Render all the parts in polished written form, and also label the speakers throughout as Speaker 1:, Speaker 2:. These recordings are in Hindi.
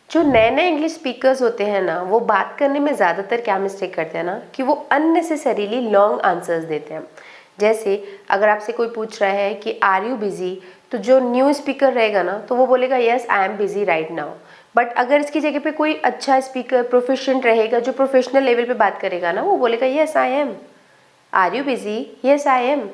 Speaker 1: जो नए नए इंग्लिश स्पीकर्स होते हैं ना, वो बात करने में ज़्यादातर क्या मिस्टेक करते हैं ना कि वो अननेसेसरीली लॉन्ग आंसर्स देते हैं। जैसे अगर आपसे कोई पूछ रहा है कि आर यू बिजी, तो जो न्यू स्पीकर रहेगा ना तो वो बोलेगा yes I am busy right now. But अगर इसकी जगह पे कोई अच्छा स्पीकर प्रोफिशिएंट रहेगा जो प्रोफेशनल लेवल पे बात करेगा ना, वो बोलेगा yes I am. Are you busy, yes I am.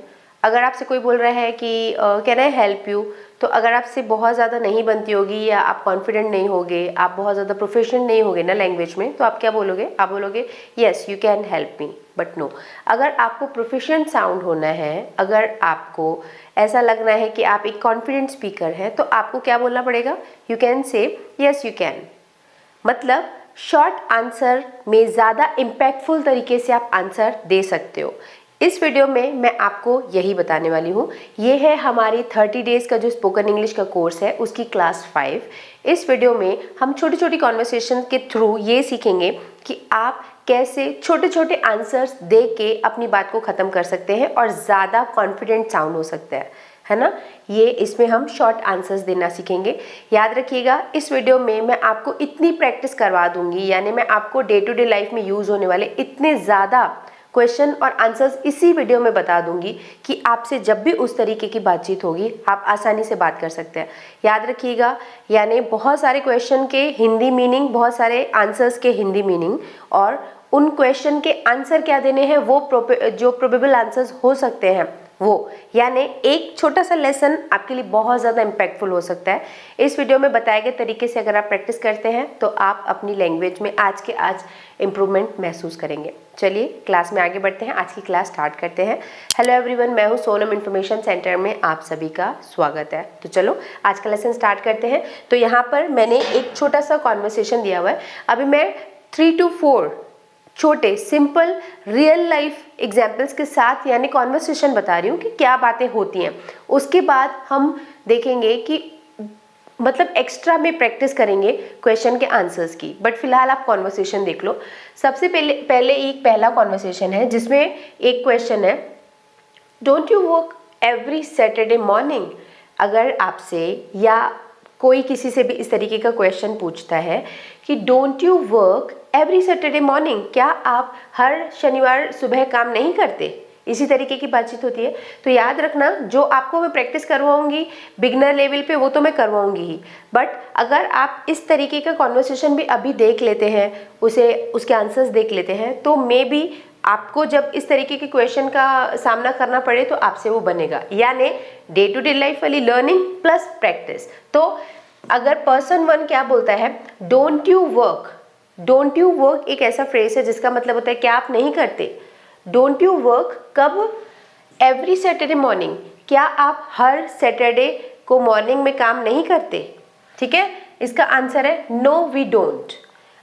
Speaker 1: अगर आपसे कोई बोल रहा है कि कैन आई हेल्प यू, तो अगर आपसे बहुत ज़्यादा नहीं बनती होगी या आप कॉन्फिडेंट नहीं होगे, आप बहुत ज़्यादा प्रोफेशनल नहीं होगे ना लैंग्वेज में, तो आप क्या बोलोगे? आप बोलोगे yes you can help me. But no, अगर आपको प्रोफेशनल साउंड होना है, अगर आपको ऐसा लगना है कि आप एक कॉन्फिडेंट स्पीकर हैं, तो आपको क्या बोलना पड़ेगा? You can say yes you can. मतलब शॉर्ट आंसर में ज़्यादा इम्पैक्टफुल तरीके से आप आंसर दे सकते हो। इस वीडियो में मैं आपको यही बताने वाली हूँ। ये है हमारी 30 डेज़ का जो स्पोकन इंग्लिश का कोर्स है, उसकी क्लास 5। इस वीडियो में हम छोटी छोटी कॉन्वर्सेशन के थ्रू ये सीखेंगे कि आप कैसे छोटे छोटे आंसर्स दे के अपनी बात को ख़त्म कर सकते हैं और ज़्यादा कॉन्फिडेंट साउंड हो सकता है ना। ये इसमें हम शॉर्ट आंसर्स देना सीखेंगे। याद रखिएगा, इस वीडियो में मैं आपको इतनी प्रैक्टिस करवा दूंगी, यानी मैं आपको डे टू डे लाइफ में यूज़ होने वाले इतने ज़्यादा क्वेश्चन और आंसर्स इसी वीडियो में बता दूंगी कि आपसे जब भी उस तरीके की बातचीत होगी आप आसानी से बात कर सकते हैं। याद रखिएगा, यानी बहुत सारे क्वेश्चन के हिंदी मीनिंग, बहुत सारे आंसर्स के हिंदी मीनिंग, और उन क्वेश्चन के आंसर क्या देने हैं, वो जो प्रोबेबल आंसर्स हो सकते हैं वो, यानी एक छोटा सा लेसन आपके लिए बहुत ज़्यादा इम्पैक्टफुल हो सकता है। इस वीडियो में बताए गए तरीके से अगर आप प्रैक्टिस करते हैं तो आप अपनी लैंग्वेज में आज के आज इम्प्रूवमेंट महसूस करेंगे। चलिए क्लास में आगे बढ़ते हैं, आज की क्लास स्टार्ट करते हैं। हेलो एवरीवन, मैं हूँ सोनम इन्फॉर्मेशन सेंटर में आप सभी का स्वागत है। तो चलो आज का लेसन स्टार्ट करते हैं। तो यहाँ पर मैंने एक छोटा सा कॉन्वर्सेशन दिया हुआ है। अभी मैं 3 to 4 छोटे सिंपल रियल लाइफ एग्जाम्पल्स के साथ यानी कॉन्वर्सेशन बता रही हूँ कि क्या बातें होती हैं। उसके बाद हम देखेंगे कि मतलब एक्स्ट्रा में प्रैक्टिस करेंगे क्वेश्चन के आंसर्स की। बट फिलहाल आप कॉन्वर्सेशन देख लो। सबसे पहले एक पहला कॉन्वर्सेशन है जिसमें एक क्वेश्चन है, don't you work every Saturday morning. अगर आपसे या कोई किसी से भी इस तरीके का क्वेश्चन पूछता है कि don't you work every Saturday morning, क्या आप हर शनिवार सुबह काम नहीं करते, इसी तरीके की बातचीत होती है। तो याद रखना, जो आपको मैं प्रैक्टिस करवाऊंगी बिगनर लेवल पे वो तो मैं करवाऊंगी ही, बट अगर आप इस तरीके का कॉन्वर्सेशन भी अभी देख लेते हैं, उसके आंसर्स देख लेते हैं, तो मे बी आपको जब इस तरीके के क्वेश्चन का सामना करना पड़े तो आपसे वो बनेगा। यानी डे टू डे लाइफ वाली लर्निंग प्लस प्रैक्टिस। तो अगर पर्सन 1 क्या बोलता है, don't you work. Don't you work एक ऐसा फ्रेज है जिसका मतलब होता है क्या आप नहीं करते। डोंट यू वर्क कब? एवरी सैटरडे मॉर्निंग, क्या आप हर सैटरडे को मॉर्निंग में काम नहीं करते। ठीक है, इसका आंसर है नो वी डोंट।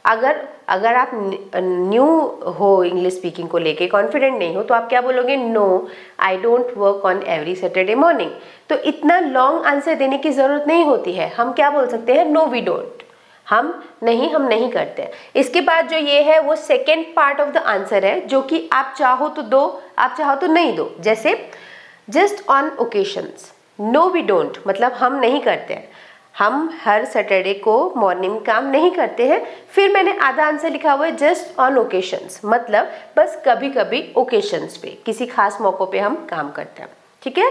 Speaker 1: अगर आप न्यू हो इंग्लिश स्पीकिंग को लेके, कॉन्फिडेंट नहीं हो, तो आप क्या बोलोगे? No I don't work on every Saturday morning. तो इतना लॉन्ग आंसर देने की ज़रूरत नहीं होती है। हम क्या बोल सकते हैं? नो वी डोंट, हम नहीं करते हैं। इसके बाद जो ये है वो second part of the answer है, जो कि आप चाहो तो दो, आप चाहो तो नहीं दो। जैसे just on occasions, no we don't मतलब हम नहीं करते हैं, हम हर सैटरडे को मॉर्निंग काम नहीं करते हैं। फिर मैंने आधा आंसर लिखा हुआ है जस्ट ऑन ओकेशंस, मतलब बस कभी कभी ओकेशंस पे, किसी खास मौक़ों पे हम काम करते हैं। ठीक है,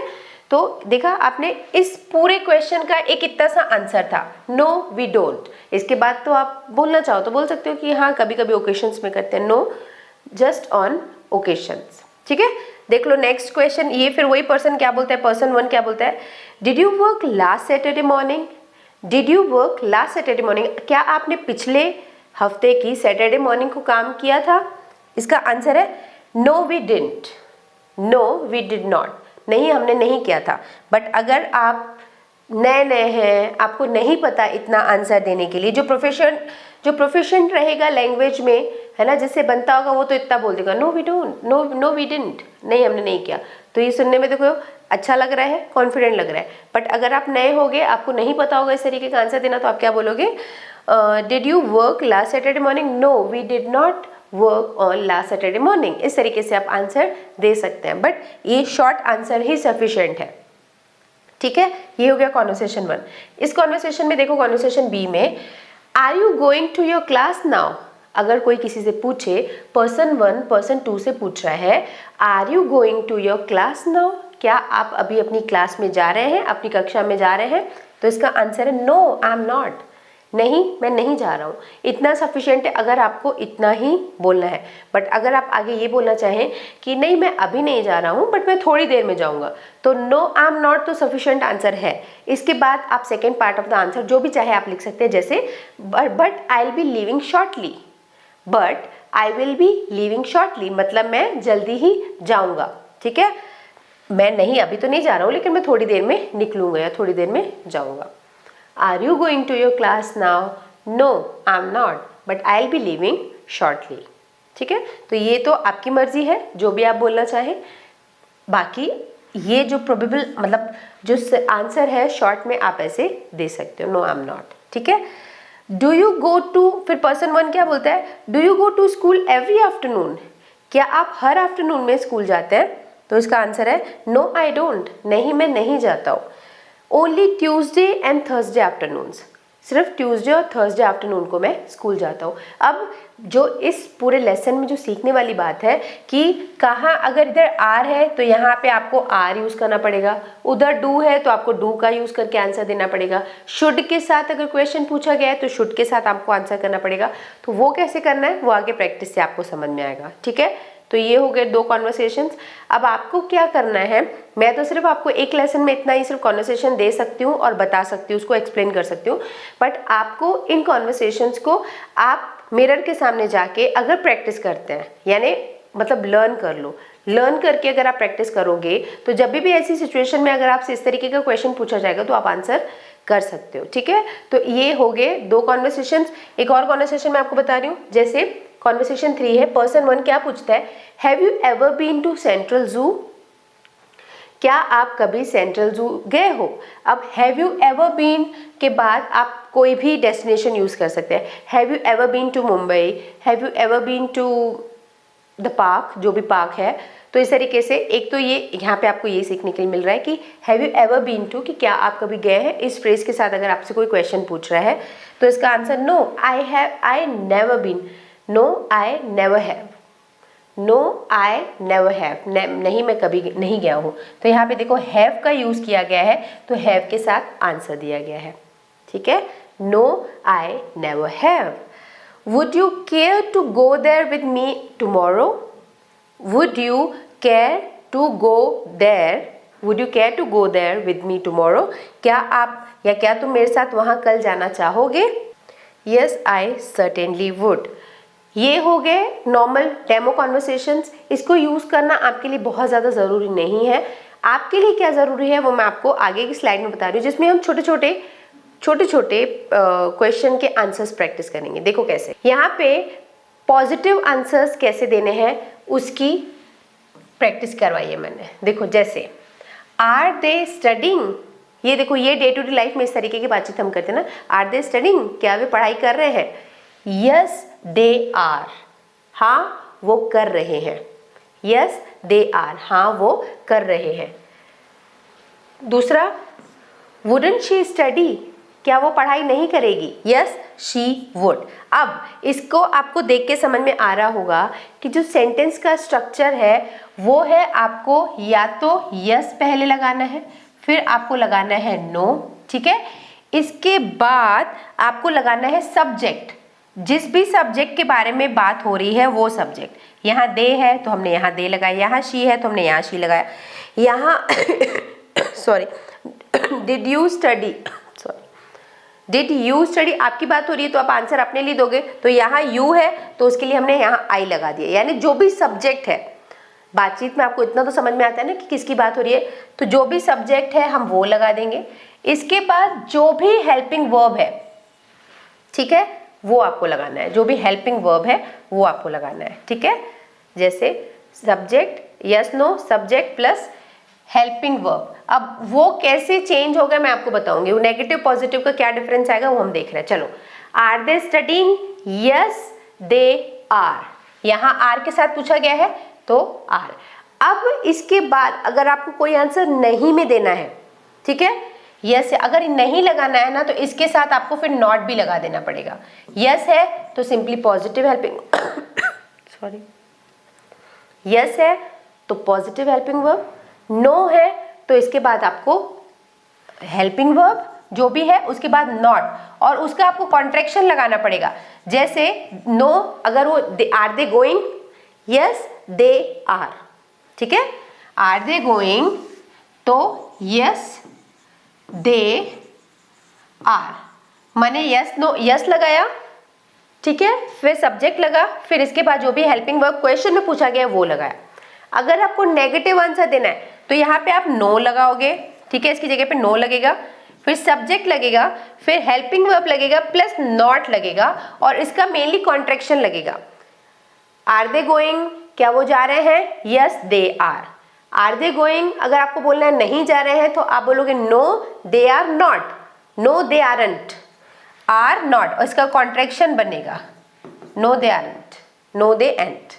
Speaker 1: तो देखा आपने, इस पूरे क्वेश्चन का एक इतना सा आंसर था, नो वी डोंट। इसके बाद तो आप बोलना चाहो तो बोल सकते हो कि हाँ कभी कभी ओकेशंस में करते हैं, नो जस्ट ऑन ओकेशंस। ठीक है, देख लो नेक्स्ट क्वेश्चन। ये फिर वही पर्सन क्या बोलता है, पर्सन 1 क्या बोलता है, did you work last Saturday morning. Did you work last Saturday morning, क्या आपने पिछले हफ्ते की सैटरडे मॉर्निंग को काम किया था। इसका आंसर है no we didn't, no we did not, नहीं हमने नहीं किया था। बट अगर आप नए हैं, आपको नहीं पता इतना आंसर देने के लिए, जो प्रोफेशनल रहेगा लैंग्वेज में, है ना, जिससे बनता होगा, वो तो इतना बोल देगा no we don't, no we didn't, नहीं हमने नहीं किया। तो ये सुनने में देखो अच्छा लग रहा है, कॉन्फिडेंट लग रहा है। बट अगर आप नए होगे, आपको नहीं पता होगा इस तरीके का आंसर देना, तो आप क्या बोलोगे? Did you work last Saturday morning, no we did not work on last Saturday morning. इस तरीके से आप आंसर दे सकते हैं, बट ये शॉर्ट आंसर ही सफिशिएंट है। ठीक है, ये हो गया कॉन्वर्सेशन 1। इस कॉन्वर्सेशन में देखो, कॉन्वर्सेशन बी में are you going to your class now? अगर कोई किसी से पूछे, पर्सन 1 पर्सन 2 से पूछ रहा है, are you going to your class now? क्या आप अभी अपनी क्लास में जा रहे हैं, अपनी कक्षा में जा रहे हैं? तो इसका आंसर है नो, आई एम नॉट। नहीं, मैं नहीं जा रहा हूँ। इतना सफिशिएंट है अगर आपको इतना ही बोलना है। बट अगर आप आगे ये बोलना चाहें कि नहीं मैं अभी नहीं जा रहा हूँ बट मैं थोड़ी देर में जाऊँगा, तो नो आई एम नॉट तो सफिशिएंट आंसर है। इसके बाद आप second part of the answer जो भी चाहे आप लिख सकते हैं, जैसे but I will be leaving shortly. But I will be leaving shortly मतलब मैं जल्दी ही जाऊँगा। ठीक है, मैं नहीं अभी तो नहीं जा रहा हूँ लेकिन मैं थोड़ी देर में निकलूँगा या थोड़ी देर में जाऊँगा। Are you going to your class now? No I am not but I will be leaving shortly. ठीक है, तो ये तो आपकी मर्जी है जो भी आप बोलना चाहें। बाकी ये जो प्रोबेबल मतलब जो आंसर है शॉर्ट में आप ऐसे दे सकते हो, नो आई एम नॉट। ठीक है, डू यू गो टू, फिर पर्सन 1 क्या बोलता है, do you go to school every afternoon? क्या आप हर आफ्टरनून में स्कूल जाते हैं? तो इसका आंसर है नो आई डोंट, नहीं मैं नहीं जाता हूँ। Only Tuesday and Thursday afternoons, सिर्फ ट्यूसडे और थर्सडे आफ्टरनून को मैं स्कूल जाता हूँ। अब जो इस पूरे लेसन में जो सीखने वाली बात है कि कहाँ, अगर इधर आर है तो यहाँ पे आपको आर यूज़ करना पड़ेगा, उधर डू है तो आपको डू का यूज़ करके आंसर देना पड़ेगा, शुड के साथ अगर क्वेश्चन पूछा गया है तो शुड के साथ आपको आंसर करना पड़ेगा। तो वो कैसे करना है वो आगे प्रैक्टिस से आपको समझ में आएगा। ठीक है, तो ये हो गए 2 कॉन्वर्सेशंस। अब आपको क्या करना है, मैं तो सिर्फ आपको एक लेसन में इतना ही सिर्फ कॉन्वर्सेशन दे सकती हूँ और बता सकती हूँ, उसको एक्सप्लेन कर सकती हूँ। बट आपको इन कॉन्वर्सेशंस को आप मिरर के सामने जाके अगर प्रैक्टिस करते हैं, यानी मतलब लर्न कर लो, लर्न करके अगर आप प्रैक्टिस करोगे तो जब भी ऐसी सिचुएशन में अगर आपसे इस तरीके का क्वेश्चन पूछा जाएगा तो आप आंसर कर सकते हो। ठीक है, तो ये हो गए 2 कॉन्वर्सेशंस। एक और कॉन्वर्सेशन मैं आपको बता रही हूँ, जैसे कॉन्वर्सेशन 3 है, पर्सन 1 क्या पूछता है, have you ever been to central zoo? क्या आप कभी सेंट्रल जू गए हो? अब हैव यू एवर बीन के बाद आप कोई भी डेस्टिनेशन यूज कर सकते हैं। Have you ever been to Mumbai, have you ever been to the park, जो भी पार्क है। तो इस तरीके से एक तो ये यहाँ पे आपको ये सीखने के लिए मिल रहा है कि have you ever been to, कि क्या आप कभी गए हैं। इस फ्रेज के साथ अगर आपसे कोई क्वेश्चन पूछ रहा है तो इसका answer no I never been, no I never have, no I never have, नहीं मैं कभी नहीं गया हूँ। तो यहाँ पे देखो हैव का यूज़ किया गया है तो हैव के साथ आंसर दिया गया है। ठीक है, no I never have. Would you care to go there with me tomorrow? Would you care to go there, would you care to go there with me tomorrow? क्या आप या क्या तुम मेरे साथ वहाँ कल जाना चाहोगे? Yes I certainly would. ये हो गए नॉर्मल डेमो कॉन्वर्सेशंस। इसको यूज़ करना आपके लिए बहुत ज़्यादा ज़रूरी नहीं है। आपके लिए क्या ज़रूरी है वो मैं आपको आगे की स्लाइड में बता रही हूँ, जिसमें हम छोटे छोटे क्वेश्चन के आंसर्स प्रैक्टिस करेंगे। देखो कैसे, यहाँ पे पॉजिटिव आंसर्स कैसे देने हैं उसकी प्रैक्टिस करवाई है मैंने। देखो जैसे आर दे स्टडिंग, ये देखो ये डे टू डे लाइफ में इस तरीके की बातचीत हम करते हैं ना, आर दे स्टडिंग, क्या वे पढ़ाई कर रहे हैं? यस दे आर, हाँ वो कर रहे हैं। यस दे आर, हाँ वो कर रहे हैं। दूसरा, वुडंट शी स्टडी, क्या वो पढ़ाई नहीं करेगी? Yes she would. अब इसको आपको देख के समझ में आ रहा होगा कि जो सेंटेंस का स्ट्रक्चर है वो है, आपको या तो यस पहले लगाना है, फिर आपको लगाना है नो। ठीक है, इसके बाद आपको लगाना है सब्जेक्ट, जिस भी सब्जेक्ट के बारे में बात हो रही है वो सब्जेक्ट। यहाँ दे है तो हमने यहाँ दे लगाया, यहाँ शी है तो हमने यहाँ शी लगाया, यहाँ sorry did you study, did you study आपकी बात हो रही है तो आप आंसर अपने लिए दोगे, तो यहाँ यू है तो उसके लिए हमने यहाँ आई लगा दिया। यानी जो भी सब्जेक्ट है, बातचीत में आपको इतना तो समझ में आता है ना कि किसकी बात हो रही है, तो जो भी सब्जेक्ट है हम वो लगा देंगे। इसके बाद जो भी हेल्पिंग वर्ब है, ठीक है, वो आपको लगाना है, जो भी हेल्पिंग वर्ब है वो आपको लगाना है। ठीक है, जैसे subject yes no, subject plus helping verb. अब वो कैसे चेंज होगा मैं आपको बताऊंगी, वो नेगेटिव पॉजिटिव का क्या डिफरेंस आएगा वो हम देख रहे हैं। चलो, are they studying? Yes they are, यहाँ आर के साथ पूछा गया है तो आर। अब इसके बाद अगर आपको कोई आंसर नहीं में देना है, ठीक है, यस है, अगर नहीं लगाना है ना तो इसके साथ आपको फिर नॉट भी लगा देना पड़ेगा। यस है तो simply positive helping sorry, yes है तो पॉजिटिव हेल्पिंग वर्ब, नो है तो इसके बाद आपको हेल्पिंग वर्ब जो भी है उसके बाद नॉट, और उसका आपको कॉन्ट्रैक्शन लगाना पड़ेगा। जैसे नो अगर वो are they going, yes they are, ठीक है, आर दे गोइंग तो यस दे आर, माने यस नो, यस लगाया, ठीक है, फिर सब्जेक्ट लगा, फिर इसके बाद जो भी हेल्पिंग वर्ब क्वेश्चन में पूछा गया वो लगाया। अगर आपको नेगेटिव आंसर देना है तो यहाँ पे आप नो लगाओगे, ठीक है, इसकी जगह पे नो लगेगा, फिर सब्जेक्ट लगेगा, फिर हेल्पिंग वर्ब लगेगा प्लस नॉट लगेगा, और इसका मेनली कॉन्ट्रैक्शन लगेगा। आर दे गोइंग, क्या वो जा रहे हैं, yes they are. Are they going अगर आपको बोलना है नहीं जा रहे हैं तो आप बोलोगे no they are not, no they aren't, are not, और इसका कॉन्ट्रैक्शन बनेगा no they aren't, no they ain't.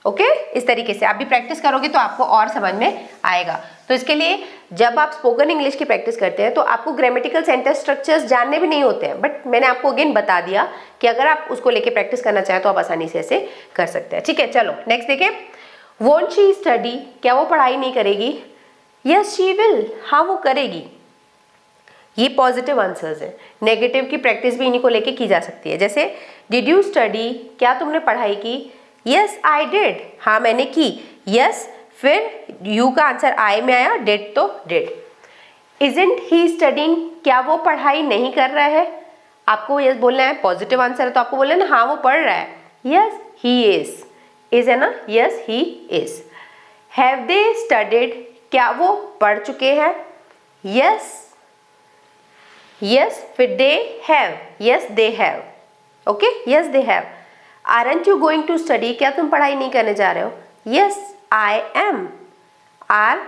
Speaker 1: Okay, इस तरीके से आप भी प्रैक्टिस करोगे तो आपको और समझ में आएगा। तो इसके लिए जब आप स्पोकन इंग्लिश की प्रैक्टिस करते हैं तो आपको ग्रामेटिकल सेंटेंस स्ट्रक्चर्स जानने भी नहीं होते हैं, बट मैंने आपको अगेन बता दिया कि अगर आप उसको लेके प्रैक्टिस करना चाहें तो आप आसानी से ऐसे कर सकते हैं। ठीक है, चलो नेक्स्ट देखिए, वोंट शी स्टडी, क्या वो पढ़ाई नहीं करेगी, यस शी विल, हाँ वो करेगी। ये पॉजिटिव आंसर्स हैं, नेगेटिव की प्रैक्टिस भी इन्हीं को लेके की जा सकती है। जैसे डिड यू स्टडी, क्या तुमने पढ़ाई की, यस आई डिड, हाँ मैंने की, यस फिर यू का आंसर आई में आया, डिड तो डिड। इजंट ही स्टडिंग, क्या वो पढ़ाई नहीं कर रहा है, आपको यस बोलना है, पॉजिटिव आंसर है तो आपको बोलना है ना हाँ वो पढ़ रहा है, यस ही इज है ना, yes he is. Have they studied, क्या वो पढ़ चुके हैं, यस यस फिर they have, yes they have, okay yes they have. Aren't you going to study, क्या तुम पढ़ाई नहीं करने जा रहे हो, यस आई एम। आर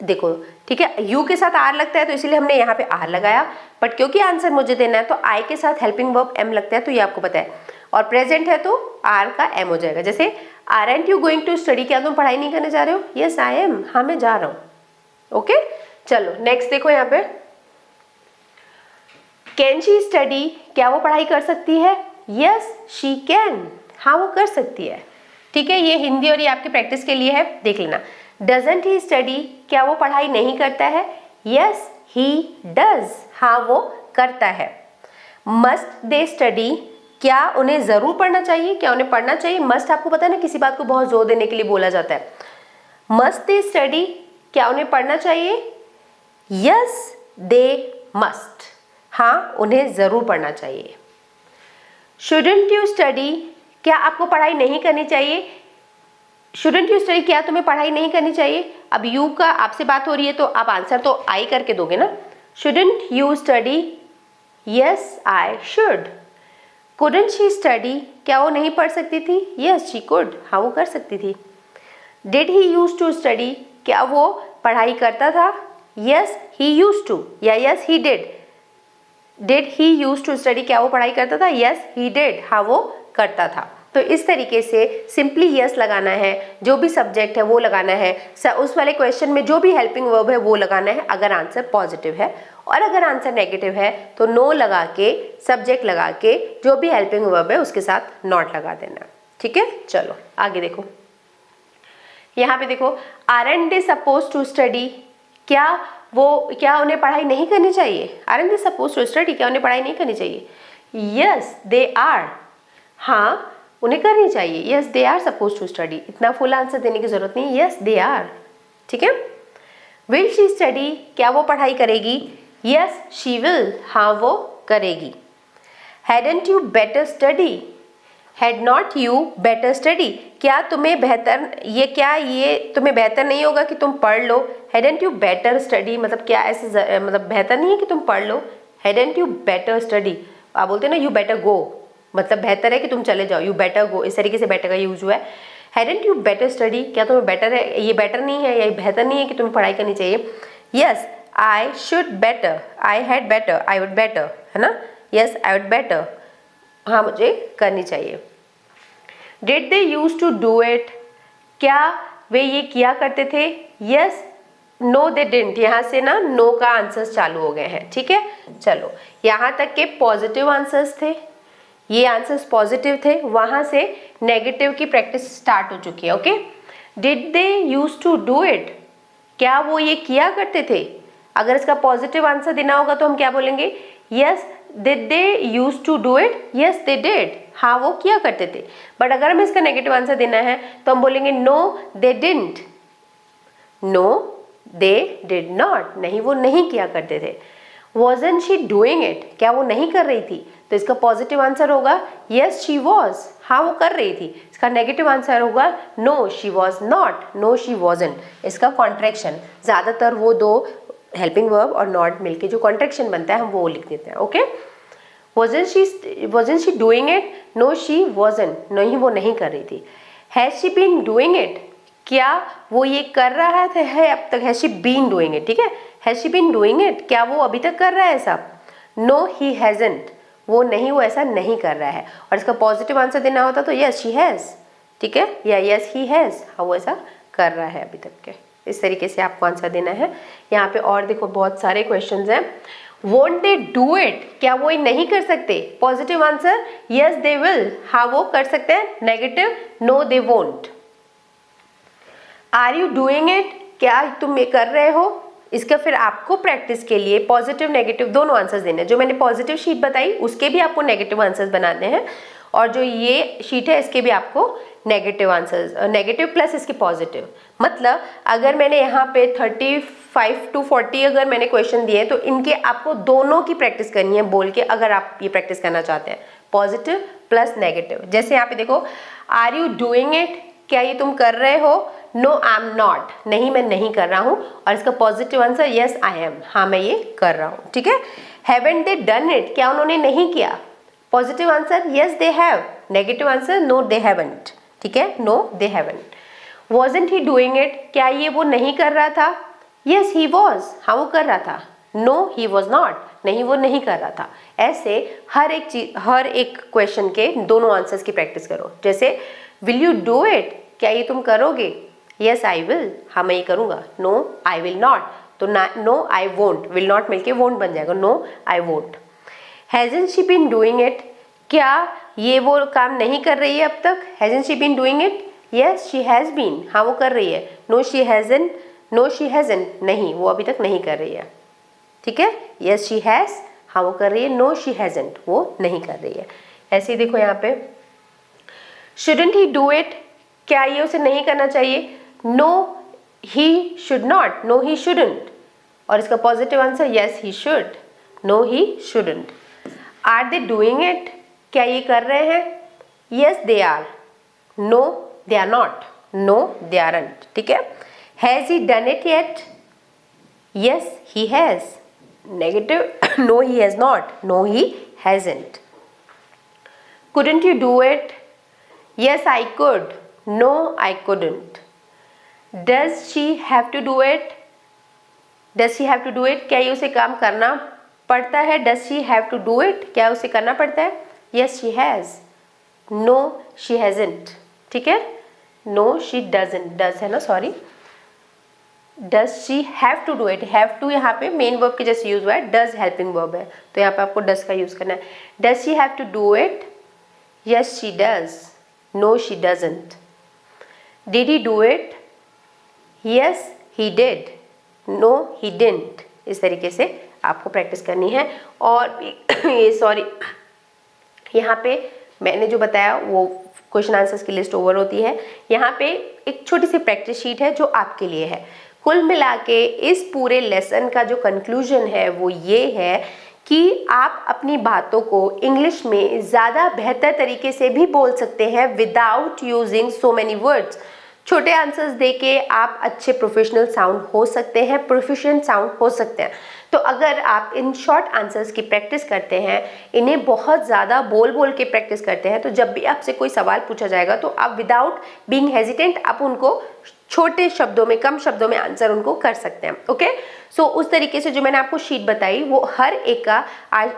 Speaker 1: देखो, ठीक है, यू के साथ आर लगता है तो इसीलिए हमने यहाँ पे आर लगाया, बट क्योंकि आंसर मुझे देना है तो आई के साथ हेल्पिंग वर्ब एम लगता है, तो ये आपको पता है, और प्रेजेंट है तो आर का एम हो जाएगा। जैसे aren't you going to study, क्या तुम पढ़ाई नहीं करने जा रहे हो, यस आई एम, हाँ मैं जा रहा हूँ। ओके, चलो नेक्स्ट देखो यहाँ पे, कैन शी स्टडी, क्या वो पढ़ाई कर सकती है, यस शी कैन, हाँ वो कर सकती है। ठीक है, ये हिंदी और ये आपकी प्रैक्टिस के लिए है, देख लेना। डजंट ही स्टडी, क्या वो पढ़ाई नहीं करता है, यस ही डज, हाँ वो करता है। मस्ट दे स्टडी, क्या उन्हें जरूर पढ़ना चाहिए, क्या उन्हें पढ़ना चाहिए। मस्ट आपको पता है ना, किसी बात को बहुत जोर देने के लिए बोला जाता है। मस्ट दे स्टडी, क्या उन्हें पढ़ना चाहिए, यस दे मस्ट, हाँ उन्हें जरूर पढ़ना चाहिए। शुडंट यू स्टडी, क्या आपको पढ़ाई नहीं करनी चाहिए, शुडंट यू स्टडी, क्या तुम्हें पढ़ाई नहीं करनी चाहिए। अब यू का आपसे बात हो रही है तो आप आंसर तो आई करके दोगे ना। Shouldn't you study, yes I should. Couldn't she study, क्या वो नहीं पढ़ सकती थी, यस शी कुड, हाँ वो कर सकती थी। Did he use to study, क्या वो पढ़ाई करता था, यस ही यूज टू, या yes he did. Did he use to study, क्या वो पढ़ाई करता था, यस ही डिड, हाँ वो करता था। तो इस तरीके से सिंपली यस लगाना है, जो भी सब्जेक्ट है वो लगाना है, उस वाले क्वेश्चन में जो भी हेल्पिंग वर्ब है वो लगाना है अगर आंसर पॉजिटिव है, और अगर आंसर नेगेटिव है तो नो लगा के, सब्जेक्ट लगा के, जो भी हेल्पिंग वर्ब है उसके साथ नॉट लगा देना। ठीक है, चलो आगे देखो, यहाँ पे देखो, aren't they suppose to study, क्या उन्हें पढ़ाई नहीं करनी चाहिए, aren't they suppose to study, क्या उन्हें पढ़ाई नहीं करनी चाहिए, यस दे आर, हाँ उन्हें करनी चाहिए, yes they are suppose to study. इतना फुल आंसर देने की जरूरत नहीं, यस दे आर। ठीक है, विल शी स्टडी, क्या वो पढ़ाई करेगी, यस शी विल, हाँ वो करेगी। Hadn't you better study, had not you better study, क्या तुम्हें बेहतर, ये तुम्हें बेहतर नहीं होगा कि तुम पढ़ लो। हैडंट यू बेटर स्टडी मतलब क्या ऐसे, मतलब बेहतर नहीं है कि तुम पढ़ लो। हैडंट यू बेटर स्टडी, आप बोलते हैं ना यू बेटर गो, मतलब बेहतर है कि तुम चले जाओ, यू बेटर गो, इस तरीके से बेटर का यूज हुआ है। हैडंट यू बेटर स्टडी, क्या तुम्हें बेटर है, ये बेटर नहीं है या ये बेहतर नहीं है कि तुम्हें पढ़ाई करनी चाहिए। Yes I should better, I had better, I would better, है ना, यस आई वुड बेटर, हाँ मुझे करनी चाहिए। Did they use to do it, क्या वे ये किया करते थे, यस नो दे डिडंट, यहाँ से ना नो का आंसर्स चालू हो गए हैं, ठीक है। चलो यहाँ तक के पॉजिटिव आंसर्स थे, ये आंसर्स पॉजिटिव थे, वहां से नेगेटिव की प्रैक्टिस स्टार्ट हो चुकी है। Okay, did they use to do it, क्या वो ये किया करते थे। अगर इसका पॉजिटिव आंसर देना होगा तो हम क्या बोलेंगे, yes did they use to do it, yes they did, हाँ वो किया करते थे। बट अगर हमें इसका नेगेटिव आंसर देना है तो हम बोलेंगे no they didn't, no they did not, नहीं वो नहीं किया करते थे। wasn't she doing it, क्या वो नहीं कर रही थी, तो इसका पॉजिटिव आंसर होगा yes she was, हाँ वो कर रही थी। इसका नेगेटिव आंसर होगा no she was not, no she wasn't। इसका कॉन्ट्रैक्शन, ज़्यादातर वो दो हेल्पिंग वर्ब और नॉट मिलके जो कॉन्ट्रैक्शन बनता है हम वो लिख देते हैं। Okay, wasn't she doing it, no she wasn't, नहीं वो नहीं कर रही थी। has she been doing it, क्या वो ये कर रहा है अब तक, has she been doing it, ठीक है, has she been doing it, क्या वो अभी तक कर रहा है ऐसा। no he hasn't, वो नहीं, वो ऐसा नहीं कर रहा है। और इसका पॉजिटिव आंसर देना होता तो yes she has, ठीक है, या yes he has, हाँ वो ऐसा कर रहा है अभी तक के। इस तरीके से आपको आंसर देना है। यहाँ पे और देखो बहुत सारे क्वेश्चंस हैं। won't they do it, क्या वो ये नहीं कर सकते, positive answer yes they will, हाँ वो कर सकते हैं। Negative no they won't। Are you doing it, क्या तुम ये कर रहे हो। इसका फिर आपको प्रैक्टिस के लिए पॉजिटिव नेगेटिव दोनों आंसर्स देने हैं। जो मैंने पॉजिटिव शीट बताई उसके भी आपको नेगेटिव आंसर्स बनाने हैं, और जो ये शीट है इसके भी आपको नेगेटिव आंसर्स, नेगेटिव प्लस इसके पॉजिटिव। मतलब अगर मैंने यहाँ पे 35 to 40 अगर मैंने क्वेश्चन दिए तो इनके आपको दोनों की प्रैक्टिस करनी है बोल के, अगर आप ये प्रैक्टिस करना चाहते हैं, पॉजिटिव प्लस नेगेटिव। जैसे यहाँ पे देखो, आर यू डूइंग इट, क्या ये तुम कर रहे हो। नो आई एम नॉट, नहीं मैं नहीं कर रहा हूँ। और इसका positive answer yes I M, हाँ मैं ये कर रहा हूँ, ठीक है। हैवंट दे डन इट, क्या उन्होंने नहीं किया। Positive answer yes they have, negative answer no they haven't, ठीक है, no they haven't. Wasn't he doing it, क्या ये वो नहीं कर रहा था। यस ही वॉज, हाँ वो कर रहा था। नो ही वॉज नॉट, नहीं वो नहीं कर रहा था। ऐसे हर एक चीज, हर एक क्वेश्चन के दोनों आंसर्स की प्रैक्टिस करो। जैसे विल यू डू इट, क्या ये तुम करोगे। यस आई विल, हाँ मैं ये करूँगा। नो आई विल नॉट, तो no I won't, will not मिलके वोंट बन जाएगा, no I won't. Hasn't she been doing it, क्या ये वो काम नहीं कर रही है अब तक। Hasn't she been doing it, yes she has been, हाँ वो कर रही है। No she hasn't, no she hasn't, नहीं वो अभी तक नहीं कर रही है, ठीक है। यस शी हैज़, हाँ वो कर रही है। नो शी हैजंट, वो नहीं कर रही है। ऐसे ही देखो यहाँ पे, शुडंट ही डू इट, क्या ये उसे नहीं करना चाहिए। No he should not, no he shouldn't. और इसका positive answer yes he should, no he shouldn't. Are they doing it, क्या ये कर रहे हैं। Yes they are, no they are not, no they aren't, ठीक है। Has he done it yet, yes he has. Negative no he has not, no he hasn't. Couldn't you do it, yes I could, no I couldn't। does she have to do it, does she have to do it, क्या ये उसे काम करना पड़ता है। does she have to do it, क्या उसे करना पड़ता है। yes she has, no she hasn't, ठीक है। no she doesn't, does है ना, sorry. does she have to do it, have to यहाँ पे मेन वर्ब के जैसे यूज हुआ है, does हेल्पिंग वर्ब है तो यहाँ पे आपको does का यूज करना है। does she have to do it, yes she does, no she doesn't। did he do it, yes he did, no he didn't। इस तरीके से आपको प्रैक्टिस करनी है। और ये सॉरी, यहाँ पे मैंने जो बताया वो क्वेश्चन आंसर्स की लिस्ट ओवर होती है। यहाँ पे एक छोटी सी प्रैक्टिस शीट है जो आपके लिए है। कुल मिला के इस पूरे लेसन का जो कंक्लूजन है वो ये है कि आप अपनी बातों को इंग्लिश में ज़्यादा बेहतर तरीके से भी बोल सकते हैं without using so many words. छोटे आंसर्स देके आप अच्छे प्रोफेशनल साउंड हो सकते हैं, प्रोफिशिएंट साउंड हो सकते हैं। तो अगर आप इन शॉर्ट आंसर्स की प्रैक्टिस करते हैं, इन्हें बहुत ज़्यादा बोल बोल के प्रैक्टिस करते हैं, तो जब भी आपसे कोई सवाल पूछा जाएगा तो आप विदाउट बीइंग हेजिटेंट आप उनको छोटे शब्दों में, कम शब्दों में आंसर उनको कर सकते हैं। ओके, सो उस तरीके से जो मैंने आपको शीट बताई वो हर एक का,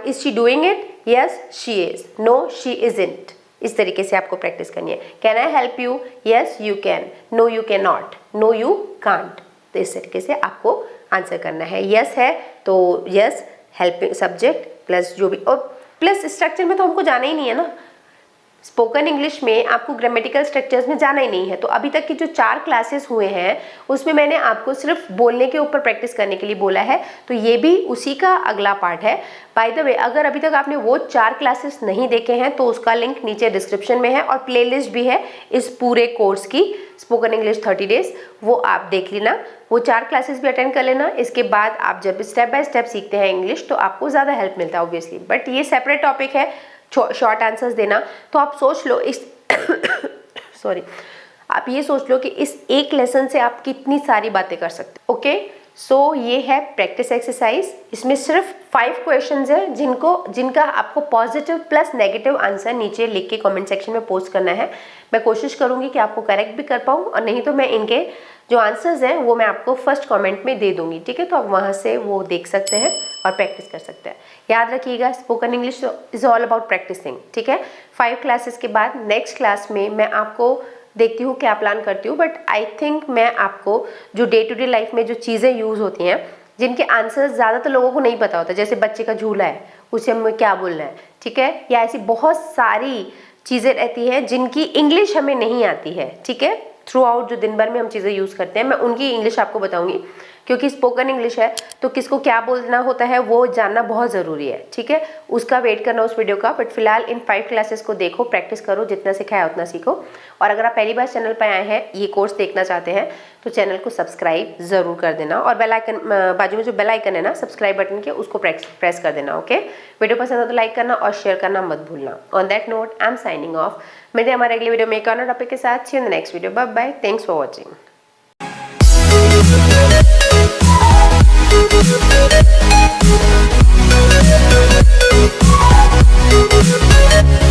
Speaker 1: is she doing it, yes she is, no she isn't, इस तरीके से आपको प्रैक्टिस करनी है। Can I help you, yes you can, no you can not, no you can't. तो इस तरीके से आपको आंसर करना है। यस है तो यस, हेल्पिंग सब्जेक्ट प्लस जो भी, और प्लस स्ट्रक्चर में तो हमको जाना ही नहीं है ना। स्पोकन इंग्लिश में आपको ग्रामेटिकल स्ट्रक्चर्स में जाना ही नहीं है। तो अभी तक की जो 4 क्लासेस हुए हैं उसमें मैंने आपको सिर्फ बोलने के ऊपर प्रैक्टिस करने के लिए बोला है, तो ये भी उसी का अगला पार्ट है। बाय द वे, अगर अभी तक आपने वो 4 क्लासेस नहीं देखे हैं तो उसका लिंक नीचे डिस्क्रिप्शन में है, और प्लेलिस्ट भी है इस पूरे कोर्स की, स्पोकन इंग्लिश 30 डेज, वो आप देख लेना, वो 4 क्लासेस भी अटेंड कर लेना। इसके बाद आप जब स्टेप बाय स्टेप सीखते हैं इंग्लिश तो आपको ज़्यादा हेल्प मिलता है ऑब्वियसली, बट ये सेपरेट टॉपिक है शॉर्ट आंसर्स देना। तो आप सोच लो इस सॉरी, आप ये सोच लो कि इस एक लेसन से आप कितनी सारी बातें कर सकते हो। ओके, सो ये है प्रैक्टिस एक्सरसाइज। इसमें सिर्फ 5 क्वेश्चंस है जिनका आपको पॉजिटिव प्लस नेगेटिव आंसर नीचे लिख के कमेंट सेक्शन में पोस्ट करना है। मैं कोशिश करूंगी कि आपको करेक्ट भी कर पाऊँ, और नहीं तो मैं इनके जो आंसर्स हैं वो मैं आपको फर्स्ट कमेंट में दे दूंगी, ठीक है। तो आप वहाँ से वो देख सकते हैं और प्रैक्टिस कर सकते हैं। याद रखिएगा, spoken English is all about practising, ठीक है। 5 क्लासेस के बाद नेक्स्ट क्लास में मैं आपको देखती हूँ क्या प्लान करती हूँ, बट आई थिंक मैं आपको जो डे टू डे लाइफ में जो चीज़ें यूज़ होती हैं, जिनके आंसर्स ज़्यादातर लोगों को नहीं पता होता, जैसे बच्चे का झूला है उसे हमें क्या बोलना है, ठीक है, या ऐसी बहुत सारी चीज़ें रहती हैं जिनकी इंग्लिश हमें नहीं आती है, ठीक है। थ्रू आउट जो दिन भर में हम चीज़ें यूज़ करते हैं, मैं उनकी इंग्लिश आपको बताऊंगी, क्योंकि स्पोकन इंग्लिश है तो किसको क्या बोलना होता है वो जानना बहुत ज़रूरी है, ठीक है। उसका वेट करना उस वीडियो का, बट फिलहाल इन 5 क्लासेस को देखो, प्रैक्टिस करो, जितना सिखाया उतना सीखो। और अगर आप पहली बार चैनल पर आए हैं, ये कोर्स देखना चाहते हैं, तो चैनल को सब्सक्राइब ज़रूर कर देना, और बेल आइकन, बाजू में जो बेल आइकन है ना सब्सक्राइब बटन के, उसको प्रेस कर देना। ओके, वीडियो पसंद है तो लाइक करना और शेयर करना मत भूलना। On that note, I am signing off. मिलते हैं हमारे अगले वीडियो में एक और टॉपिक के साथ। See you in the next video, bye bye, thanks for watching. We'll be right back.